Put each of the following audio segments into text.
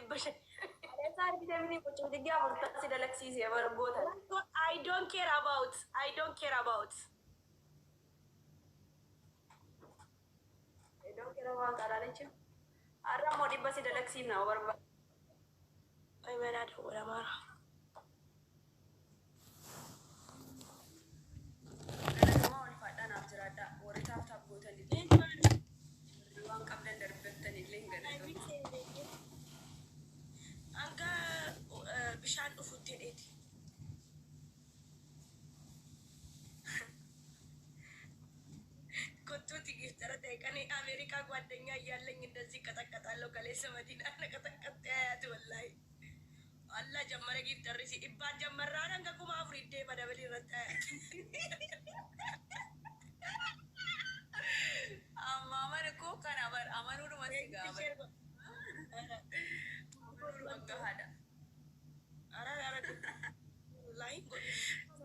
dibashan. I don't care about. I don't care about. I don't care about Aralicha. Arra modi basi dalaksi na warba. I went at whatever. Anga bishan ufutin eti. Kututi giftara tekani Amerika ጓደኛ እያለኝ እንደዚህ ቀጠቀጣለሁ ከሌሰ መዲና ነቀጠቀጥ ያያት ወላሂ አላ ጀመረ ጊፍተር ሲ ኢባን ጀመራ ነንገ ኩማ አፍሪዴ መደበል ይረጣ አማመን እኮ ከናበር አማኑን መስጋ ወጋሃዳ አራ አራ ላይ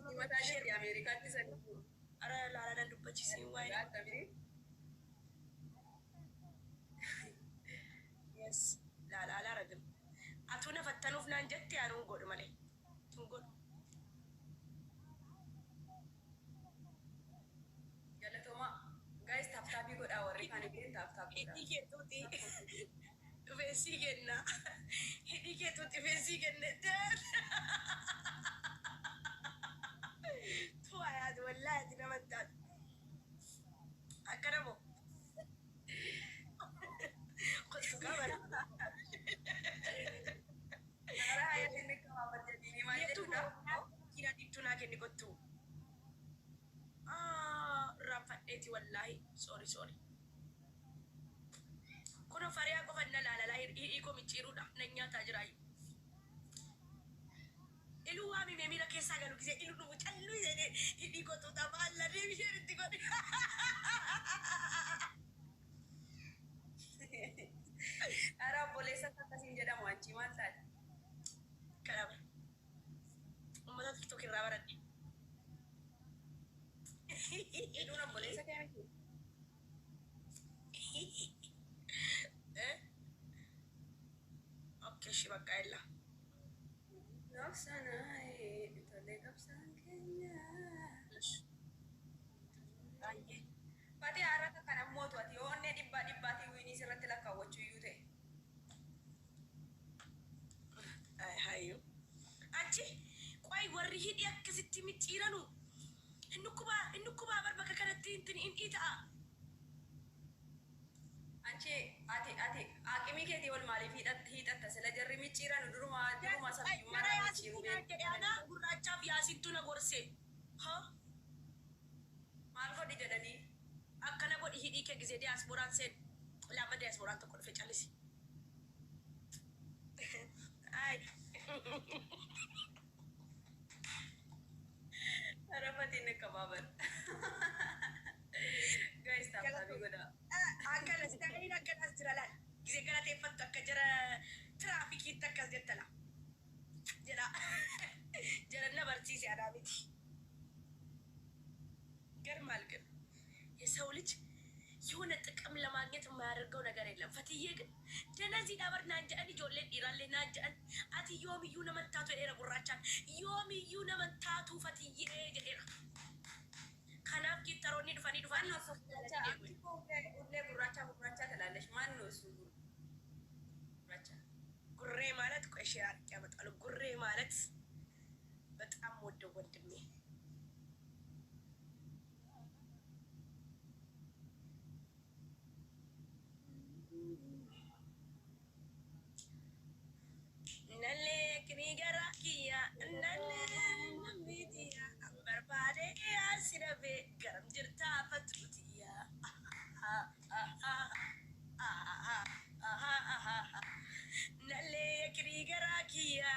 ይመታሽ የአሜሪካ ዲሰን አራ ላላ ዱበቺ ሲዋይ yes la ragam atuna fattanuf nan jetti anu god male tun god yalla toma guys tap tap god awari kan ke tap tap hidi ke tuti vesi genna hidi ke tuti vesi genna tu ayad wallahi dinamatta akaramo wallahi sorry kuna fariya ko fanna la la iko michiru da nanya tajirayu ilu wa mi memira ke sagalu kize ilu du challu yene iko to taballa de bishirti ko ara bolesa kakasin jada wanci mantan kalaba umma tiktok rabarati ilu na bolesa kayak oke shi bakaila noksana itole kapsan kenya aye pati arata kana moto ati onne dibba ti wini sirate la kawachu yute ay hayo anchi kwai warri hidi akkasitti mitiranu innukuba barbaka kanatti intin ita anchi ati akimi keti wal mali hida tasela jarri mitiranu duruma sabi mara michiru be ana gurracha biasintu na gorse ha malko di jadani akkana godhi hidi ke gize diasporan sen lama diasporan to ko fe chalisi ay arafati ne kababar guys tabi goda angala sidani nakana strala gize kana te fatto akajara traffic ittakas jettala jara na barci si adamiti ገርማል ግን የሰው ልጅ የሆነ ጥቅም ለማግኘት የማያደርገው ነገር የለም። ፈትዬ ግን ደነዚ ዳበርና እንጀን ጆሌ ዲራሌ ናጀን አቲ ዮምዩ ነመታቱ ኤረ ጉራቻን ዮምዩ ነመታቱ ፈትዬ ጀዴራ ከናፍ ጊጠሮኒ ዱፋኒ ሁሌ ጉራቻ ትላለች። ማን ነው እሱ ጉራቻ? ጉሬ ማለት ቆይ ሼር ያመጣሉ። ጉሬ ማለት በጣም ወደው ወንድሜ garam jirta fatutiya nalle yakri garakiya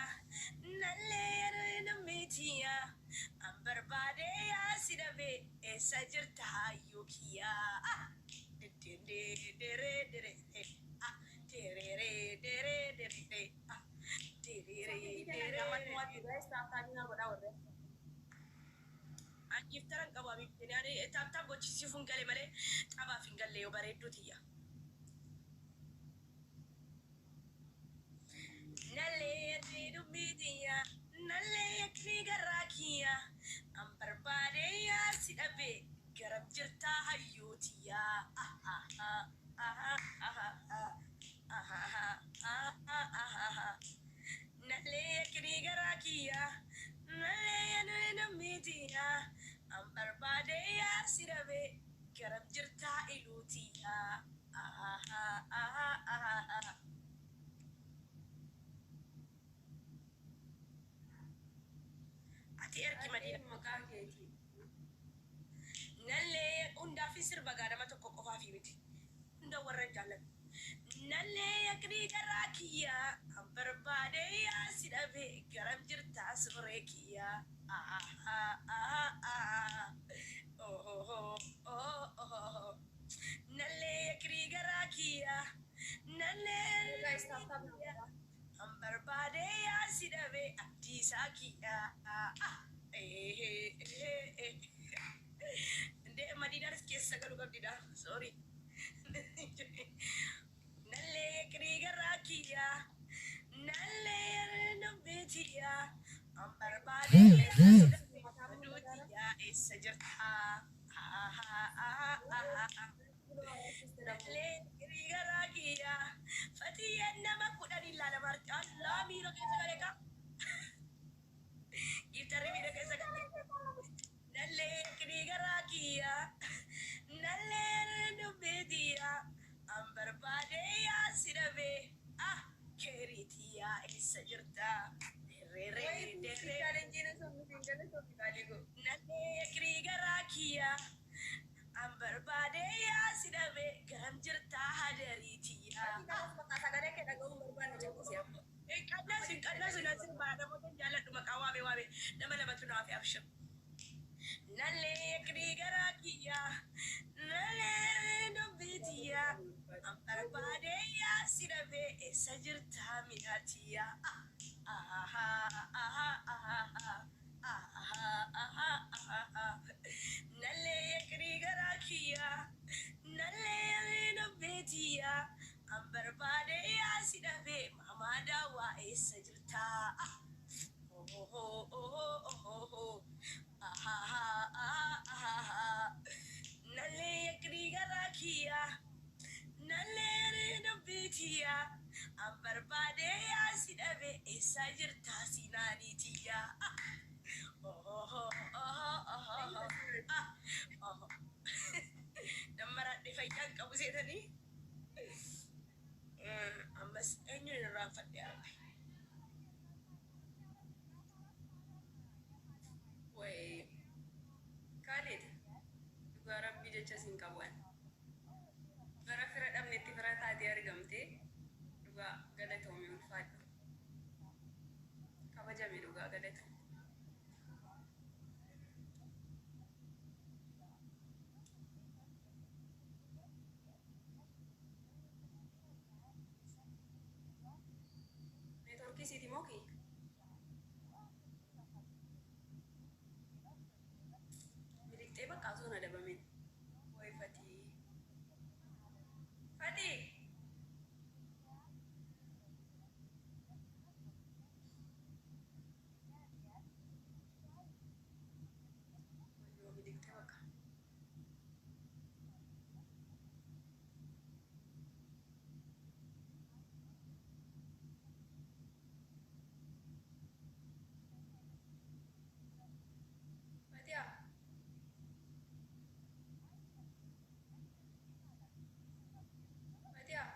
nalle namitiya ambarbade ya sidabe esa jirta hayukiya giftaran qabaami yani taab gochisi fungale male qaba fingalle yo bareedu tiya jirtaa hayyootiyaa. Nalee yakni garaa kiyyaa nalee namitiyaa an barbaade yaa si dhabe garam jirtaa iluutiyaa. Ati ergi madina maqaa keetii. Nalee hundaa fi sirba gaadama tokko qofaa fi miti. Hunda warra jaalladhu. Nalee yakni garaa kiyyaa an barbaade yaa si dhabe garam jirtaa siree kiyyaa. Nalee yakni garaa kiyyaa nalee an barbaade yaa si dhabe abdiisaa kiyyaa. Inde Madina's keessa galu qabdidha. Sorry. Nalee kriga kiyya nalee nambetiya an barbaade ya isa jirta. Nalee kriga kiyya fatiya nama kudani lala marti Allah miro keessa galeka. Gitarre miro keessa galeka. Nalee kriga kiyya nalee nambetiya an barbaade ya si dhabe keeriitiya isa jirta. Nalee kriga kiyya an barbaade ya si dhabe garam jirta hadariitiya. Qannasu nasir baadha mootan jaalladhu maqaa waame nama lamatu naaf abshir. Nalee kriga kiyya nalee nambetiya an barbaade ya si dhabe isa jirta midhaatiya. Nalee kriga kiyya nalee nambetiya an barbaade ya si dhabe mamada wa isa jirta. Nalee kriga kiyya nalee nambetiya an barbaade ya si dhabe isa jirta sinaaniitiya. Nammaradhe fayyaan qabu seetanii ammas eenyuun irraanfadhe arge. Way kaaleeti dhugaa rabbii jecha siin qaban bara fira dhabnetti fira taatee argamte dhugaa galatoomii ulfaadhu kabajame dhugaa galatoomii. Networkii siiti mooki miliqxee bakka osoo na dhabamin way fatii wayyoo miliqxee bakka fatiyaa fatiyaa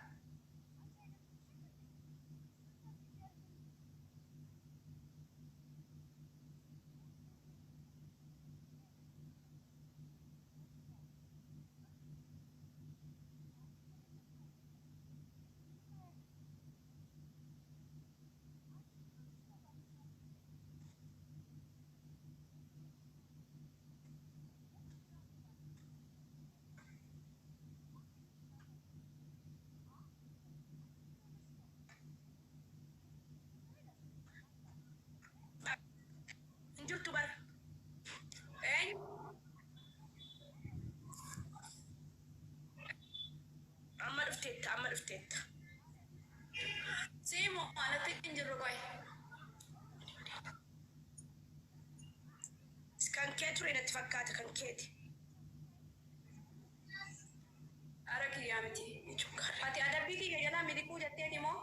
injirtu bara eenyu amma dhufteetta siimu alatti injirru qoy kan kee ture natti fakkaata kan keeti. Ara kiyyaa miti. Ati adabbii kiyya jalaa miliquu jetteeti moo?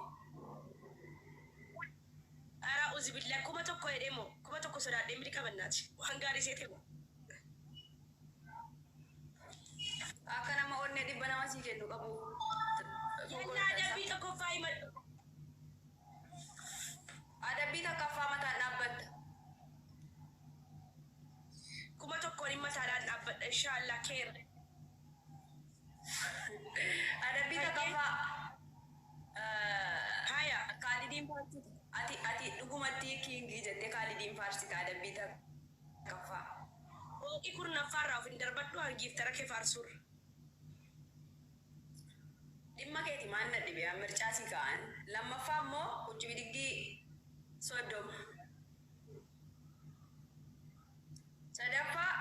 Ara uzbillah kuma tokko jedhee moo kuma tokko sodaadhee miliqa bannaati. Waan gaarii seete moo. Akka nama onnee dhibba nama sii kennu qabu. Yalla adabbii tokkoffaa himadhu. Adabbii takkaffaa mataan dhaabbatta. Kuma tokkoon hin mataadhaan dhaabbadha inshaallah keera. Adabbii takkaffaa. Haya. Kaalidiin faarsita. Ati dhugumatti kiingii jettee kaalidiin faarsita adabbii takkaffaa. Hooqii kurnaffaarraa of hin darbadhu hangiiftara kee faarsuurra. Dhimma keeti maan na dhibee mircaasii ka'an. Lammaffaa immoo hojii bidiggii soddoma. Sadaffaa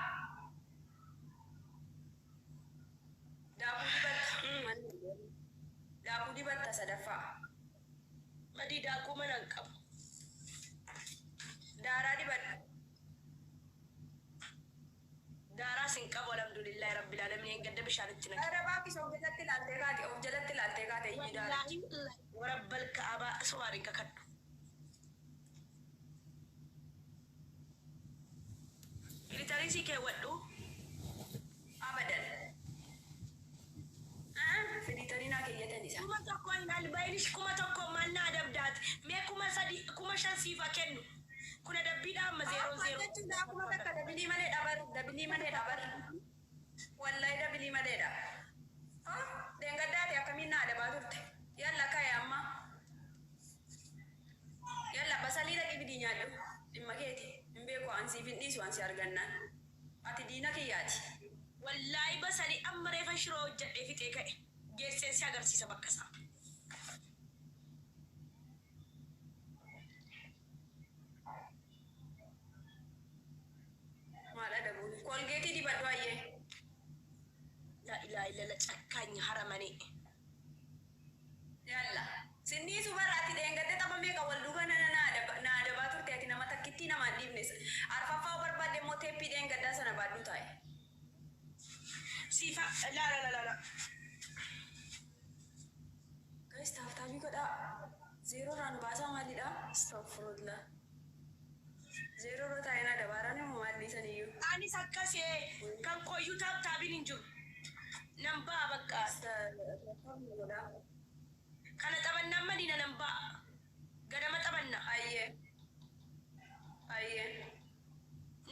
daakuu dibatta. Daakuu dibatta sadaffaa. Madii daakuu mana hin qabu. Daaraa dibadha. Daaraas hin qabu alhamdulillahi rabbil alamin hin gadda bishaanitti naqe. Ara baafis of jalatti ilaaltee kaate of jalatti ilaaltee kaate iyyuu daara. Warabbal ka'abaa suwaariin kakadhu. Militarisii keewwadhu. Abadan. Militarii naa keeyyatan isa. Kuma tokko hin albaayilish kuma tokko mannaa dabdaati. Mee kuma sadi kuma shan siifa kennu. Kuna dabbiidha amma zeeroo zeeroo. Akkuma takka dabilii malee dhabar. Dabilii malee dhabar. Wallahi dabilii maleedha. Deengaddaati akkamiin naa adabaa turte. Yalla ka'e amma. Yalla basalii dhaqi bidii nyaadhu. Dhimma keeti. Hin beeku ansiif hin dhiisu ansi argannaan. Ati diina kiyyaati. Wallaahi basalii amma reefa shiroo hojjedhee fixee ka'e. Geesseensi agarsiisa bakka isaa. Maal adabuun? Kolgeetii dibadhu ayyee. La ilaa ilala cakkaanya haramanii. Yalla. Sinniisu bara ati deengaddee taphamee kan wal duuba na adabaa turte ati nama takkittii nama hin dhiibnes. Arfaffaa barbaadde immoo teeppii deengaddaa sana baaduu taa'e. Siifa la. Guys, taaftaafii godhaa. Zeeroodhaan baasaa maalidha? Astaghfirullah. Zeeroodha taa'een adabaaraan immoo maalli saniyyuu. Anis akkasee kan koyyuu taaftaabiin hin jiru. Nan ba'a bakka. Kana xabannaan madiina nan ba'a. Gadama xabanna. Ayyee.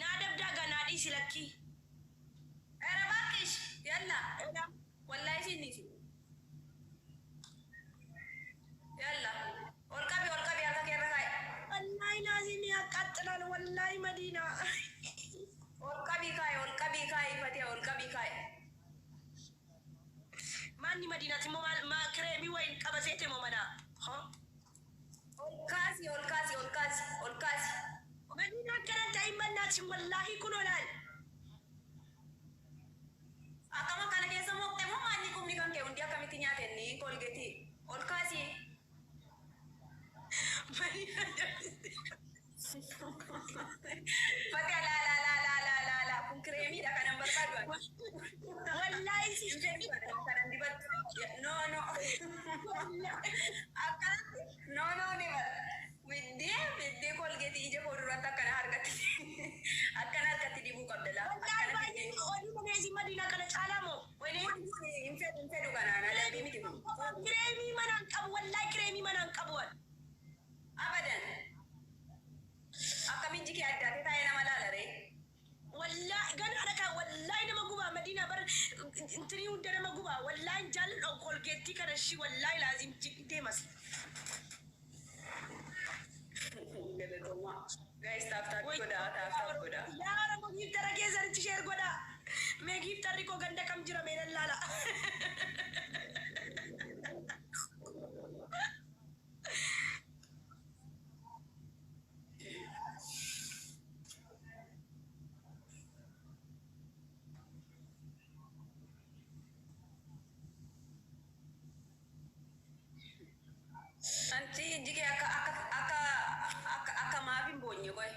Naa dabdaa ganaa dhiisi lakkii. Era baaqish. Yalla. Wallahi sinniisi. Yalla. Ol qabi harka keerra kaa'e. Wallahi naazimi yaqqaxxilan wallahi madiina. Ol qabii kaa'e ifatee ol qabii kaa'e. Manni madiinaati immoo maal kireemii wayiin qabaseete moo manaa? Ol kaasi. Madiina akkana ta'in mannaati wallahi kun olaal. Akkama kana keessa mooqxee moo maanni kumni kan kee hundi akkamitti nyaatenni kolgeetii? Ol kaasi. Fatee la kun kireemiidha kanan barbaadu. Wallahi si kanan dibatu. No. Akkanatti no dibata. Biddee kolgeetii ija koo duratti akkana harkatti dibuu qabda laa. oduu maneesi madiina kana caalaa moo? Hin fedhu kanaan adabbii miti kun. Kireemii manaan qabu wallahi kireemii manaan qabu wal. Abadan. Akkamiin jikee addaatee taa'ee nama laalaree? Wallahi ganaadha kan wallahi nama gubaa madiina bar intinii hunda nama gubaa wallahi jaalladha kolgeettii kana shi wallahi laazim deemas. Guys, taaf godhaa. Yaara moo giftara keessanitti sheer godhaa. Mee giftarri koo ganda kam jira mee laala. Anti jikee akka maaf hin boonye qoy.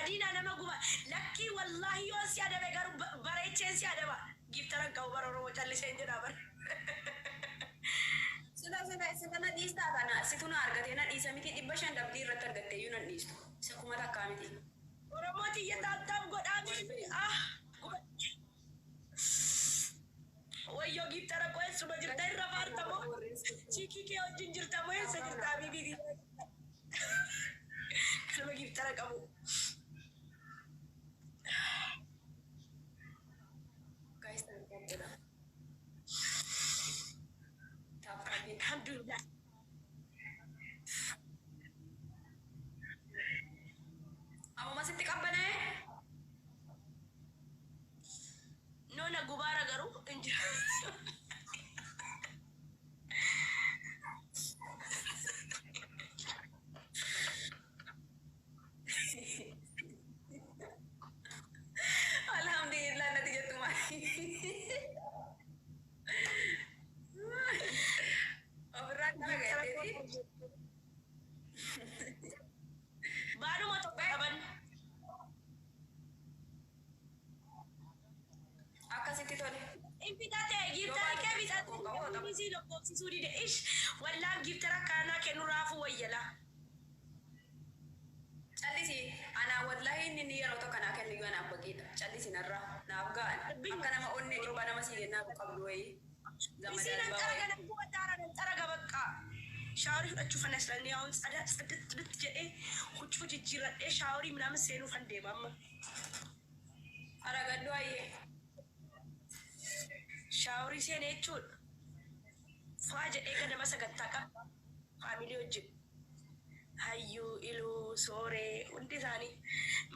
Madina nama guba. Lakki wallahi yoo si adabe garu bareecheen si adaba. Giftaran ka'u bara Oromoo calliseen jedha bara. Sila na dhiistaa kana situ na argate na dhiisa miti 500 dabdii irratti argatte iyyuu nan dhiistu. Isa kuma takkaa miti. Oromoo tiyya taataaf godhaami. Ah. Wayyo giftara qo'ee suma jirta irra faartamoo. Chikii kee wajjin jirtamoo eessa jirtaa bibii. Kalma giftara qabu. Guys, Alhamdulillah. amma masitti qabbanee Nona gubara garu injira. alhamdulillah nati jettu maali. Ofirraa kana gaheetii. Baaduma tokko qaban. Akkasitti tole. Infitate giftara kee bitate. Misi lokkoofsisuu dide ish. Wallaan giftara kaanaa kennu raafuu wayyala. Callisi anaa wallahi inni yeroo tokko naa kennu yoo naaf bageedha. Callisi narraa naaf ga'an. Akka nama onnee dhibbaa nama sii kennaa qabdu wayii. Isiin an xaraga nan bu'a daara nan xaraga bakka. Shaaworii fudhachuuf an asirranii haa'uun sadatti jedhee huccuu jijjiirradhee shaaworii minaamin seenuuf an deema amma. Aragaddu ayyee. Shaaworii seenee jechuudha. Faa jedhee ganama sagantaa qaba. Faamilii wajjin. Hayyuu, iluu, sooree, hundi isaanii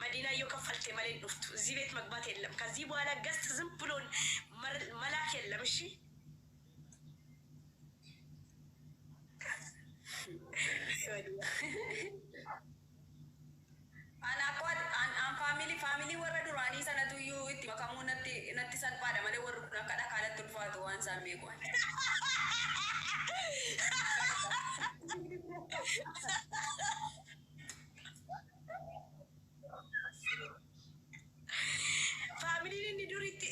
Madiinaa yoo kaffaltee malee hin dhuftu. እዚህ ቤት መግባት የለም። ከዚህ በኋላ ገስት ዝም ብሎን መላክ የለም። እሺ An faamilii warra duraanii sanatu iyyuu itti makamuu natti salphaadha malee warri kun akka dhakaadatti ulfaatu waan isaan beekuun. Faamiliin inni durii itti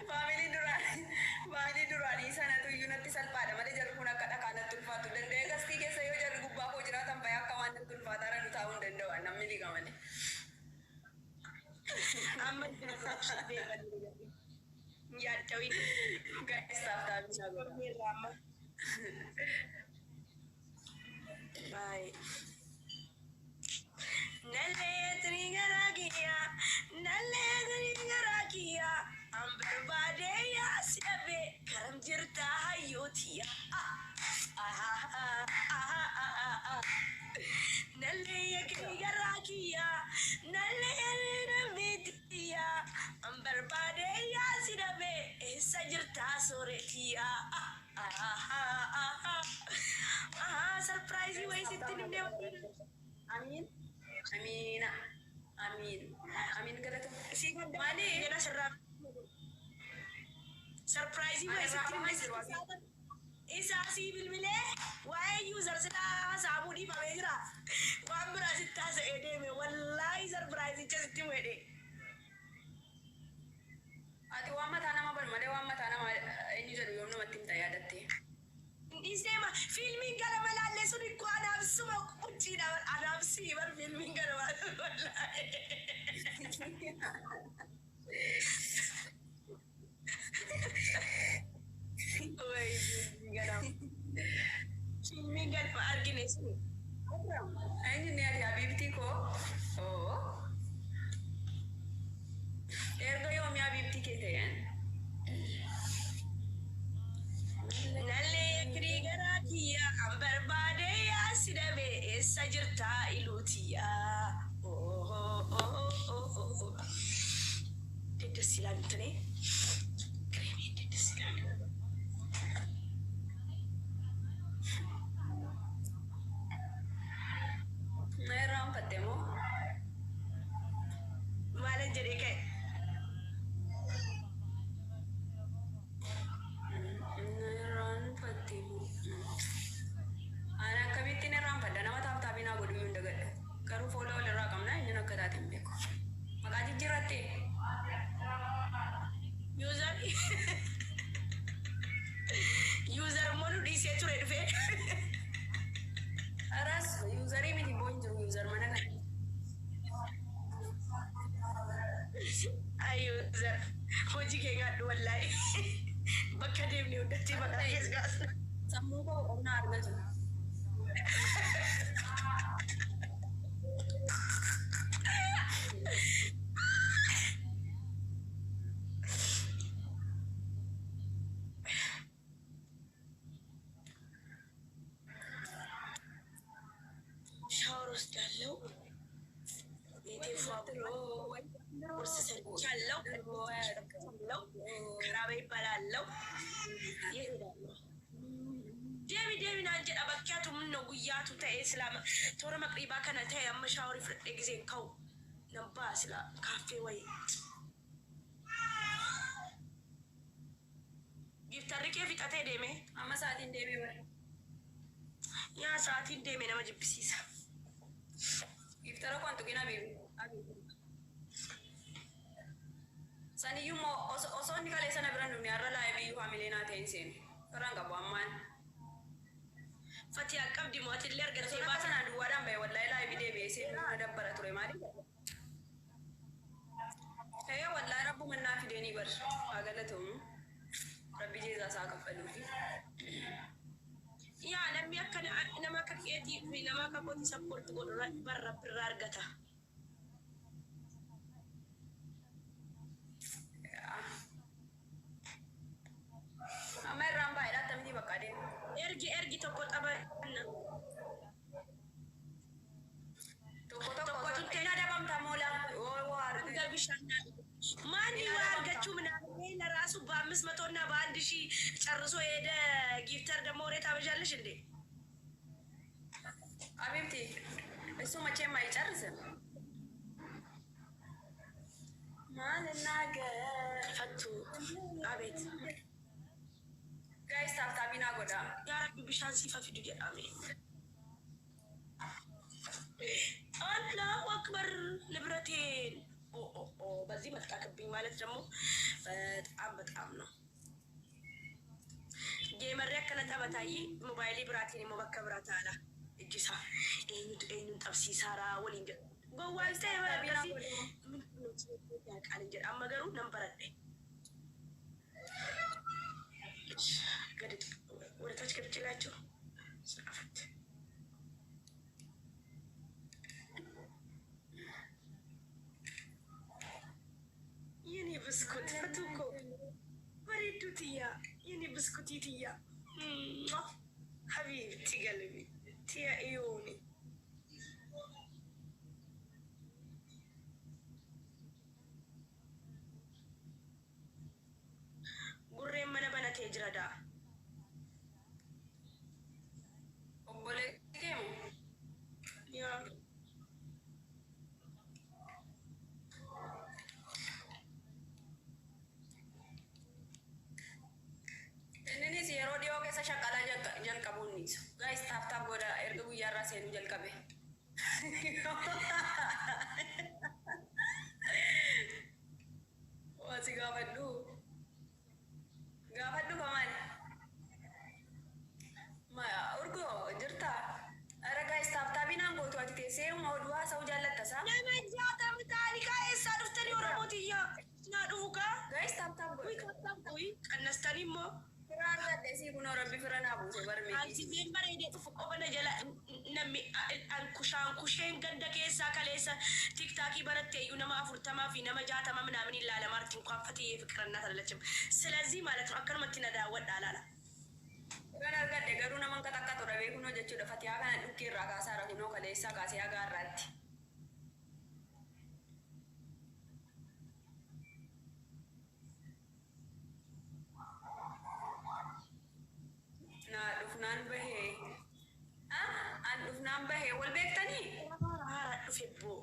Faamilii duraanii sanatu iyyuu natti salphaadha malee jarri kun akka dhakaadatti ulfaatu danda'e gastii keessa yoo jarri gubbaa koo jiraatan baay'ee akka waan natti ulfaataa nu taa'uu hin danda'u namni liqa malee. amma yaaddawi Gaistaaf taa'anii irraa amma. Bye. Nalleetni garaagiya, nalleetni garaagiya, an barbaadee yaasi dhabe karam jirta hayyootiya. Nalleetni garaagiya, nalleetni namitiya, an barbaadee yaasi dhabe eessa jirta sooreetiya. Surprise way sitti nimne Amin. Amina. Amin. Amin galata. Maali jala sirraa surprise way sitti nimne isaa sii bilbilee waa'ee user silaa saamuu dhiifamee jira. Waan biraa sitti haasa'ee deeme wallaahi surprise icha sitti mu'edhe. Ati waan mataa nama bal malee waan mataa nama eenyu jedhu yoo namatti himta yaadatte. Isema filmiin gara malaallee sun ikko anaabsuma qunciidha anaabsii bar filmiin gara wallaahi. Filmiin galfa argine sun. Eenyu ni ati Habibtii koo? Oo. Erga yoomii Habibtii kee ta'een? Nallee kirii garaa kiyya an barbaade yaasi dhabe eessa jirta iluutiya. Deddes ilaan tane. Kireemii deddes ilaan. Meeraan fatte moo? Maalan jedhee ka'e. Meeraan fatte moo? Ani akkamitti na user. Hojii kee nyaadhu wallaahi. Bakka deemnee hundatti maqaa keessa gaasna. Sammuu koo qonnaa argatu. ሻወር ወስዳለሁ። ቤቴ ፏ ብሎ ቁርስ ሰርቻለሁ። ከራበ ይባላለሁ። deemi naan jedha bakkeetu minno guyyaatu ta'e sila toora maqribaa kana ta'e amma shaaworii fudhadhee giseen ka'u nan baasila kaaffee wayii. Giftarri kee fixatee deeme Amma sa'aatiin deemee bara. yaa sa'aatiin deeme nama jibbisiisa. Giftara koo tuqina beeku. Saniyyuu moo osoo inni kalee sana biran dhumne har'a laayee biyyuu haamilee naa ta'e hin seenu. Firaan qabu ammaan. Fatii akkabdi mootillee argatee Suuraa baasa. sanaan duwwaadhaan bahe wallahi laayee bidee beesee na dabbara ture maali? Wallahi rabbu mannaa fideenii bar haa galatamu. Rabbi jeesaa isaa kaffaluufi. Yaa namni akka nama akka keetii fi nama akka kooti sappoorti godhu barra birraa argata. Amma irraan baay'ee attamiti bakka adeemu. Ergi tokko taphanna. Tokko tuttee adabamta moola. Hanga bishaan maanni waa argachuu ምናምን ለራሱ በአምስት መቶ እና በአንድ ሺህ ጨርሶ ሄደ። ጊፍተር ደግሞ ወሬ ታበዣለሽ እንዴ? አቤብቲ እሱ መቼም አይጨርስም። ማልናገር ፈቱ አቤት ጋይስ ታብታቢና ጎዳ ያረቢ ብሻን ሲፈፊዱ ጀዳሜ አላሁ አክበር ንብረቴን በዚህ መጥቃቅብኝ ማለት ደግሞ በጣም ነው። ጌመሪ akkana taphataayi mobaayilii biraatiin immoo bakka biraa taala ijjisaa eenyuun qabsiisaara waliin jedhu gowwaas ta'e barakasi qaalin jedha amma garuu nan baradhe gadi ወደታች ገብቼላቸው ጻፈት የኔ ብስኩት ፈቱኮ ወሬዱትያ የኔ ብስኩቲትያ ሀቢብቲ ቀልቢ ትያ ኢዮኒ ጉሬን መነ በነቴ ጅረዳ innis yeroo dhiyoo keessa shaqqalaa jalqabuun niisu. Gaayis taaftaaf godha erga guyyaarraa seenuu jalqabe. Waasi gaafadhu. Gaafadhu kamaan. Urgoo jirta. Ara gaayis taaftaabiinaan gootu ati teessee oduu haasa'uu jaallattasaa. nama jaatama taarikaa eessaa dhuftanii oromootiyaa naa dhufukaa Gaayis taaftaaf godha. qannastanii immoo Firaan gadheesii kunoo rabbi fira naa buuse barmee. Alsiiseen bareedee dhufu qobana jala namni kusheen ganda keessaa kaleessa tiktaakii barattee iyyuu nama 40 fi nama 60 ምናምን ilaala ማርቲን እንኳን ፈትዬ ፍቅርና ተለለችም። ስለዚህ ማለት ነው አከርመት ነዳወድ አላላ Firaan argadde garuu naman qaxaqqatu dhabee kunoo jechuudha. Fatiyaa kana dhukkee irraa kaasaara kunoo kaleessaa kaasee hagaa irraatti. Naa dhufnaan bahee. An dhufnaan bahee wal beektanii? haara dhufe boo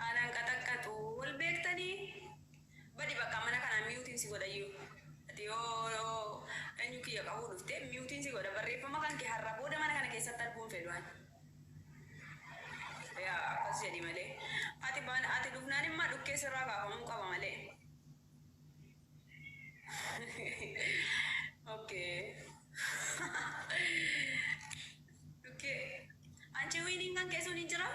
Aanaan qaxaqqatu wal beektanii? Badi bakka mana kanaan miyuutiin si godhayyuu. Ati yoo eenyu kiyya qabuu dhufte miyuutiin si godha. Barreeffama kan kee har'a booda mana kana keessatti arguun fedhuan. Yaa akkas jedhi malee. Ati dhufnaan immoo dhukkee sirraa kaafamuu qaba malee. Okay. Okay. Anchi winiin kan keessuun hin jira?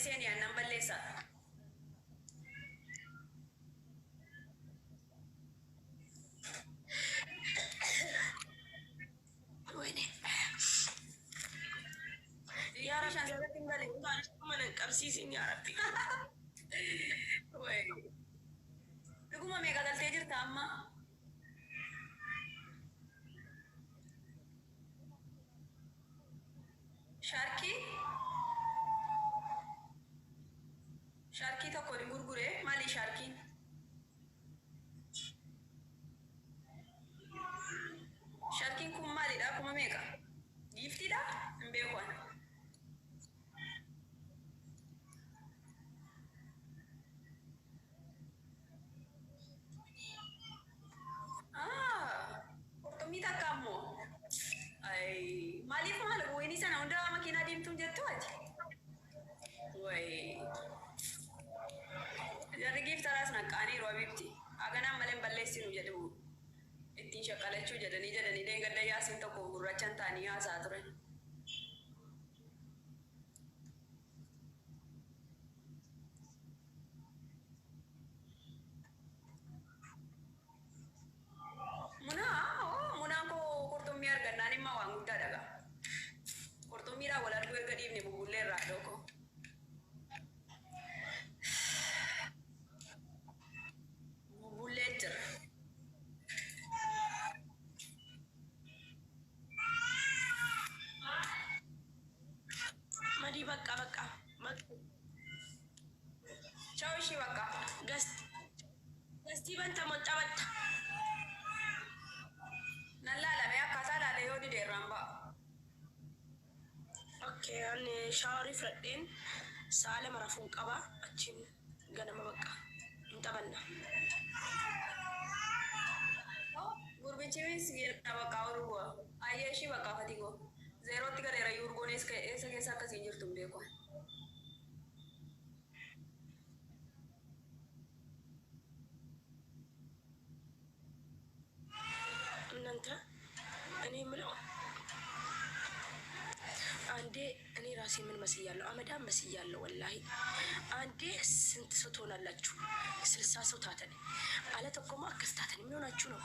سيني أنا بلسا ويني يا رب شانسلتين بالي من القبسيسين يا ربي وي لقوما ميقا دلتي جرتا أما شاركي تقولي غرغرة مالي شاركي شاركين كم مالي دا كم ميقا جيفتي دا مبيوان Kurtumii takka ammoo maaliif maal wayini sana hunda makiinaa deemtuun jettu ati way jarri giiftaraas naqqaanii roobibti haganaan malee balleessinu jedhu ittiin shaqqalachuu jedhanii deengadda yaasiin tokko gurrachan ta'anii haasaa turan. Munaan koo kurtumii argannaan immoo waan guddaa dhaga. Kurtumiidhaan wal arguu erga dhiibne bubullee irraa dhoko. Bubullee jira. Madii bakka. Ciao ishii bakka. Gastii banta monxabatta. Nallaalame akkaataa laala yoo dide irraan ba'a. Okay, ani shaaworii fudhadheen saala marafuun qaba achiin ganama bakka hin taphanna. Gurbichi miskiina bakka urgoo. Ayyee ishii bakka fatigoo. Zeerootti galeera urgoon eessa keessa akkasiin jirtu hin beeku. እናንተ እኔ የምለው አንዴ እኔ ራሴ ምን መስያለሁ? አመዳም መስያለሁ። ወላሂ አንዴ ስንት ሰው ትሆናላችሁ? 60 ሰው ታተን አለ ተቆማ አከስታተን ምን ሆናችሁ ነው?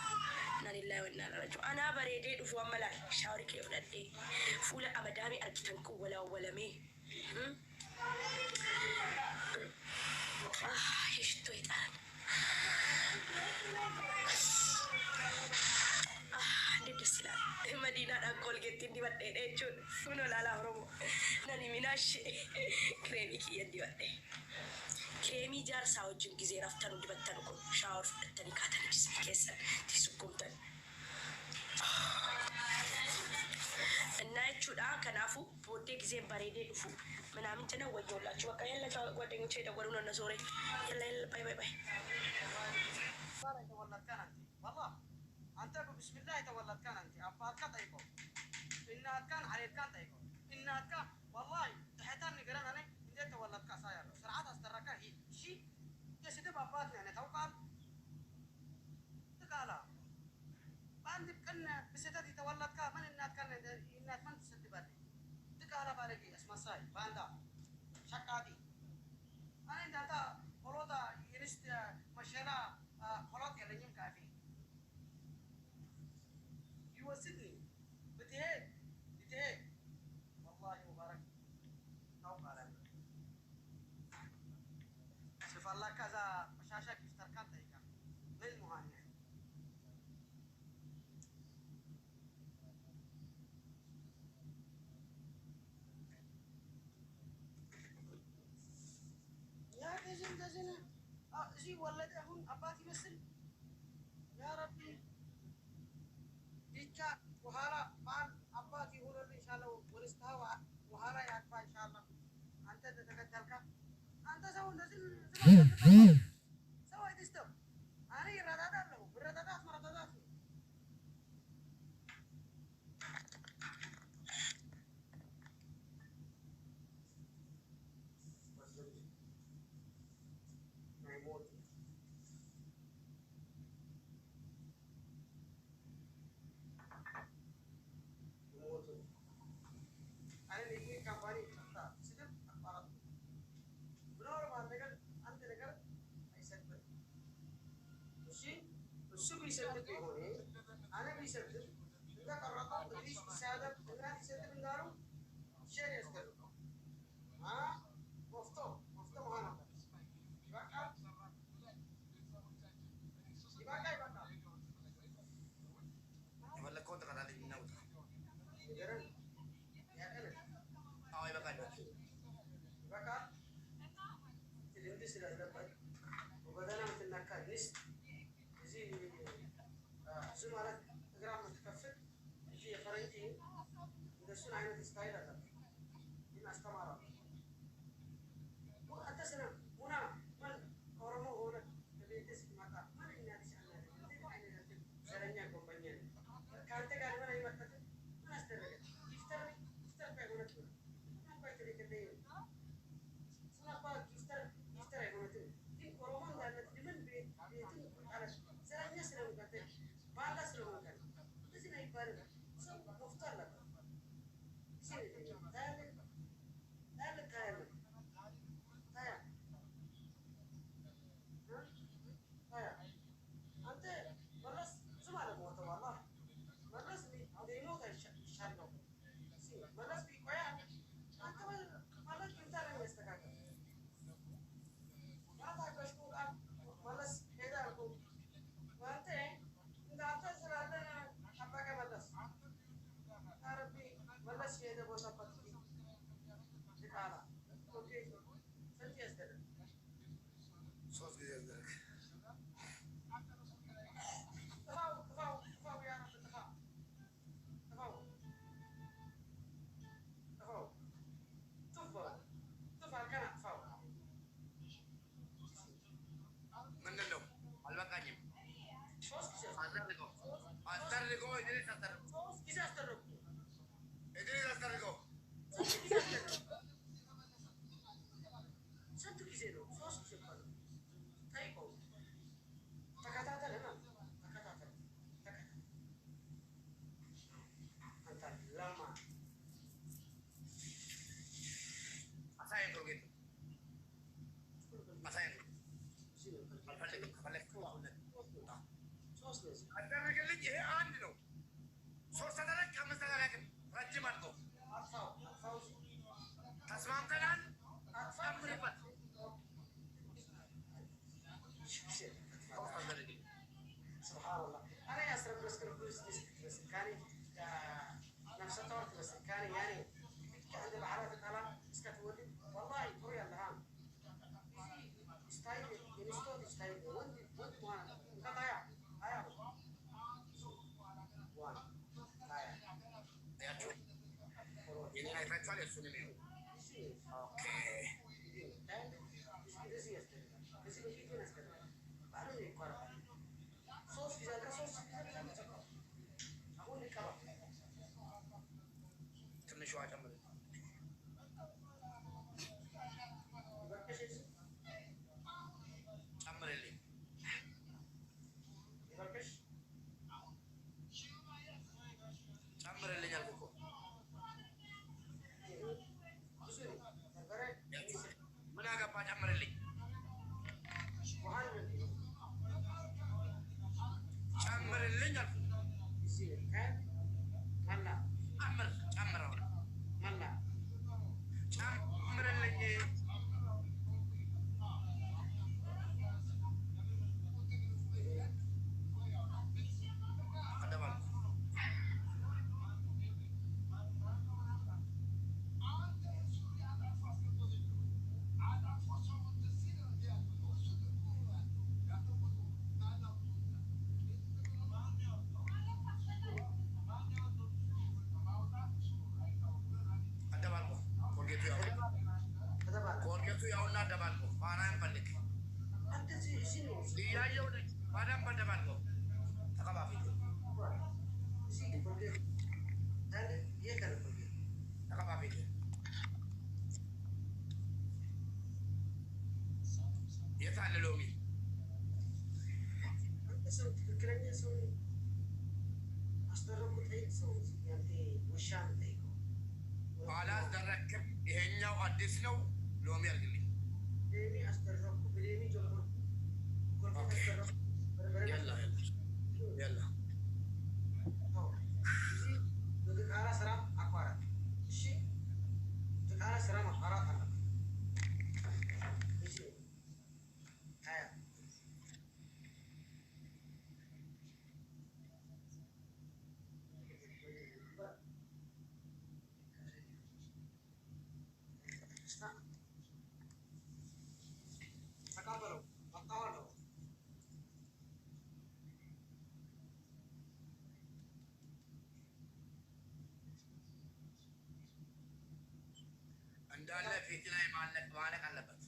እና ሌላ ወና ለራችሁ አና በሬዴ ዱፉ አመላል ሻወር ከወለዴ ፉለ አመዳሚ አርኪተን ወለሜ ይሽቶ ይጣል ደስ ይላል። መዲና ዳንኮልጌት እንዲወደ ሄደችውን ምን ላላ ኦሮሞ ነኒ ሚናሽ ክሬሚ ኪየ እንዲወደ ክሬሚ ጃርሳ ወጅን ጊዜ ረፍተን እንዲበተን እኮ ሻወር ፍተን ካተን ዲስሚ ከሰን ዲስኩምተን እና እቹዳ ከናፉ ቦዴ ጊዜ በሬዴ ዱፉ ምናምን ጭነ ወየውላችሁ በቃ ያለ ጓደኞቼ ደወሉ ነው ነዞሬ ያለ ባይ ባይ ባይ أنت بسم الله تولد كان أنت أباك طيقو إنها كان عليك كان طيقو إنها كان والله تحتان نقرن أنا إنت تولد كاسايا سرعة أستركها هي شيء يسيد باباتنا أنا توقع تقالا بعند كنا بسيدة تولد كا من إنها كان إنها من تسد بدي تقالا بالك اسمه ساي باندا شكادي أنا إنت هذا خلودا يرست مشينا خلود يلينيم كافي يوسدني بتهيد والله مبارك توقع لنا شوف الله كذا مشاشة يفتر كان تيكا من مهاني يا دزن زي ولد هون أباتي مثل يا ربي ديكا وهلا بعد أباتي هون إن شاء الله ورثها وهلا يكفى إن شاء الله أنت تتكتلك أنت سوى نزل سوى تستو أنا يرداد له بردادات مردادات እሱ ቢሰድብ ቢሆን አነ ቢሰድብ እንደቀረጠው እንግዲህ ሲያደብ እናት ይሰድብ እንዳሉ ሼር ያስደርገው ወፍቶ መሆን አለ። ይበቃል ይበቃል። የፈለግከውን ተከታተል እናውጣ። ነገርን ያቀለ አዎ ይበቃል። ይበቃል። ልምድ ስለሌለበት በበደና የምትነካ ሚስት እዚህ እሱ ማለት እግራ የምትከፍል እዚህ የፈረንጅ እንደሱን አይነት ስታይል አለ። ግን አስተማራ አንተ ስነ ሙና ምን ኦሮሞ ሆነ በቤትስ ሲመጣ ምን እናትሽ አናት አይነት ዘረኛ ጎንበኛ ከአንተ ጋር ምን አይመጣት ምን አስደረገ ይፍጠር ባይሆነት ነው አባይ ተደከደ ስናባ ይፍጠር አይሆነት ግን ኦሮሞ እንዳለ ምን ቤት አላሽ ዘረኛ ስለሆንከ ባላ ስለሆንከ እዚህ ነው ይባላል። ሰው ወፍቶ አለበት ሶስት ጊዜ ያዝደረግ ምንድን ነው? አልበቃኝም። አስደርገው እድሪስ አስደርገው ስንት ጊዜ ነው? ሶስት ጊዜ ባለ ጠይቀው። ተከታተል አንተ ላማ አሳየን ነው ግን አሳየን አልፈልግም። ከፈለግክ ሶስት ነው። አስደርግልኝ። ይሄ አንድ ነው። ሶስት ተደረግ አምስት ተደረግ ረጅም አድርገው አጥፋው ተስማምተናል። ጨምርበት سبحان الله أنا أسرع بس كنقول بس كاني نفس الطاقة بس كاني يعني كأني بعرف الكلام بس كتقولي والله كوري اللهم ستايل ينستون ستايل وندي وانا كتايا هيا وانا هيا ያቸው የኔ አይታችኋል። የእሱን የሚሉ ኦኬ ትንሿ ጨምር ጨምርልኝ። ጨምርልኝ አልኩህ እኮ ምን አገባ? ጨምርልኝ ጨምርልኝ አልኩህ። ጨምረው ጨምርልኝ። አደባልኩ ኮርጌቱ ያውና አደባልቆ ባናን ፈልግ እያየው ነኝ። ባዳም በደባልቆ ተቀባፊ ተቀባፊ የት አለ ሎሚ? ትክክለኛ ሰው አስደረጉት ሰው ያንተ ውሻ ነው። አላስደረክም። ይሄኛው አዲስ ነው። ሎሚ አድርግልኝ። ብሌሚ አስደረኩ ብሌሚ ጀምሮ ያላ يلا تقال سلام أكبر شيء تقال سلام أكبر تقبلوا أطولوا እንዳለ ፊት ላይ ማለቅ አለበት።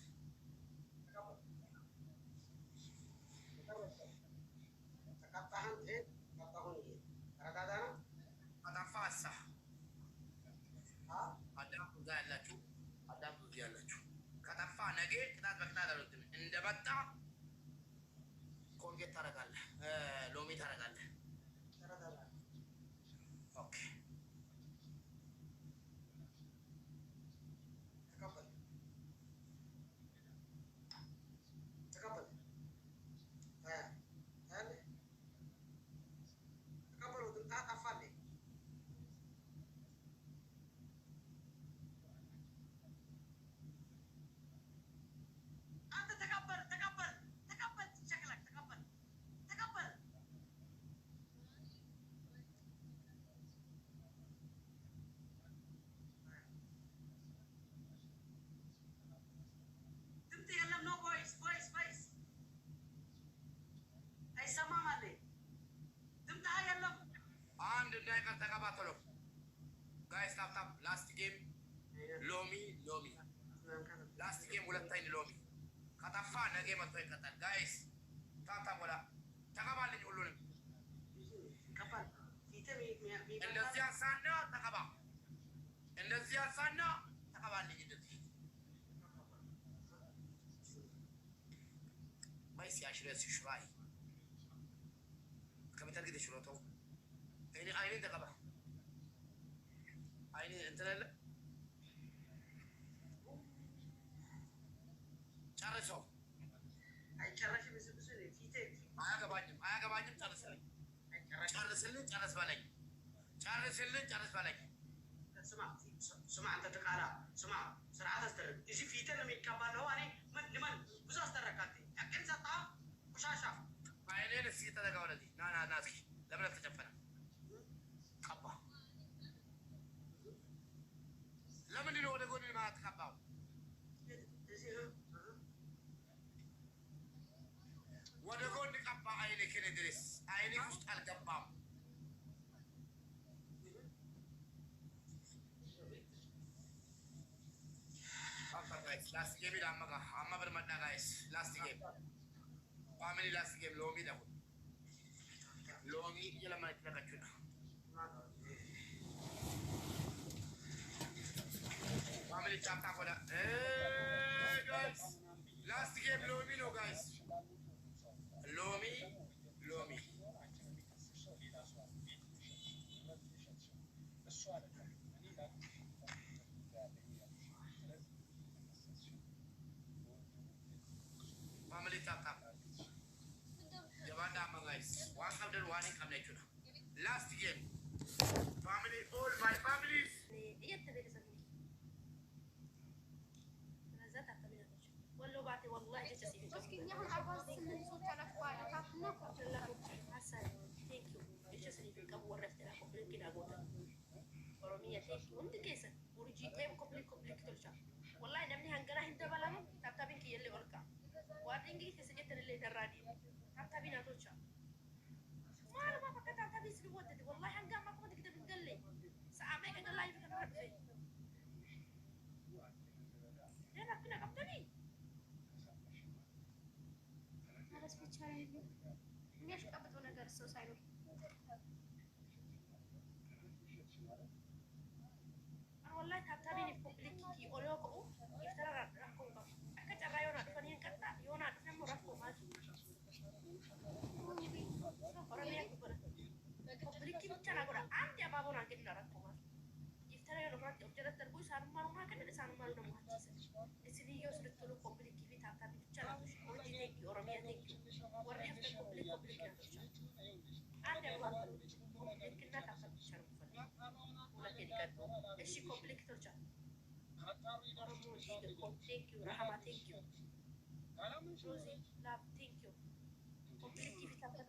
ተቀጣህን ሄድ ቀጣሁን ይሄ ተረጋጋና ከጠፋ አሳ አዳምጡ፣ እዛ ያላችሁ አዳምጡ፣ እዚህ ያላችሁ ከጠፋ ነገ ቅጣት በቅጣት አልወድም። እንደመጣ ኮልጌት ታደርጋለህ፣ ሎሚ ታደርጋለህ። ኦኬ ተቀበል ተቀበል ያለ ተቀበሉ ድምጣ ጠፋልኝ አንተ ተቀበል ተቀበል ተቀበል ሸክለክ ተቀበል ተቀበል ድምፅ የለም ነው ቮይስ ቮይስ ቮይስ አይሰማም አለ ድምፅ የለም አንድ እንዳይቀር ተቀባተሉ ጋይስ። ታፕታፕ ላስት ጌም ሎሚ ሎሚ ላስት ጌም ሁለተኛ ሎሚ ከጠፋ ነገ መጥቶ ይቀጣል። ጋይስ ታፕታፕ ወላ ተቀባልኝ ሁሉንም ቀባል ፊትም እንደዚህ አንሳና ተቀባ፣ እንደዚህ አንሳና ተቀባልኝ። እንደዚህ ማይስ ያሽረስ ሽራይ ከመተር ግደ ሽሮተው እኔ አይኔን ተቀባ አይኔ እንትላለ ጨርሰው አይጨረሽም ብዙ ፊቴ አያገባኝም አያገባኝም። ጨርስልኝ ጨርስልኝ ጨርስ በለኝ ጨርስልኝ ጨርስ በለኝ። ስማ ስማ አንተ ተቃላ ስማ ስርዓት አስደረግ እዚህ ፊትን የሚቀባለው እኔ ምን ለምን ብዙ አስደረጋት ያቀን ሰጣ ቆሻሻ አይኔን እስኪ ተጠጋ ወደዚህ ና ና ና እስኪ ለምን አልተጨፈነ ቀባ። ለምንድን ነው ወደ ጎን የማትቀባው? እዚህ ወደ ጎን ቀባ። አይኔ ከኔ ድረስ አይኔ ውስጥ አልገባም። ላስት ጌም ዳመጋ አማ በርመዳ ጋይስ ላስት ጌም ፋሚሊ ላስት ጌም ሎሚ ደሁ ሎሚ እየለመነች ለቀችሁ ነው። ፋሚሊ ጫምታ ቆዳ ጋይስ ላስት ጌም ሎሚ ነው ጋይስ ሎሚ ሎሚ ፋሚሊ ጫምታ የባንዳ አማ ጋይስ ዋን ቀብደን ዋኔ ቀብነችሁ ነው። ላስት ጌም ፋሚሊ ኦል ማይ ፋሚሊስ የሚያሽቀብጠው ነገር ሰው ሳይኖር ወላሂ ታብታቢን ፖፕሊክ ኦሎቆ ይፍተራ ረኮ አከጨራ የሆነ አጥፈን ቀጣ የሆነ አጥፈን ረኮ ማለት ኦሮሚያ ኩበረ ፖፕሊክ ብቻ ናጎዳ አንድ አባቦና ግን ረኮ ማለት ይፍተራ የሆነ ማለት ወጀረት ተርቦ ሳንማሩ ማከለ ሳንማሩ ደግሞ አትሰ እስሊዮ ስለተሉ ፖፕሊክ ፊት ታብታቢ ብቻ ናቸው ኦሮሚያ ቴክ ወርደ ፖፕሊክ ፖፕሊክ ናቸው አንድ አበባ ልክና ታፈር ይችላል ሁለት ይቀርቡ እሺ ኮምፕሊክቶች ቴንክ ዩ ረሃማ ቴንክ ዩ ሮዚ ላቭ ቴንክ ዩ ኮምፕሊክቲቭ ታፈር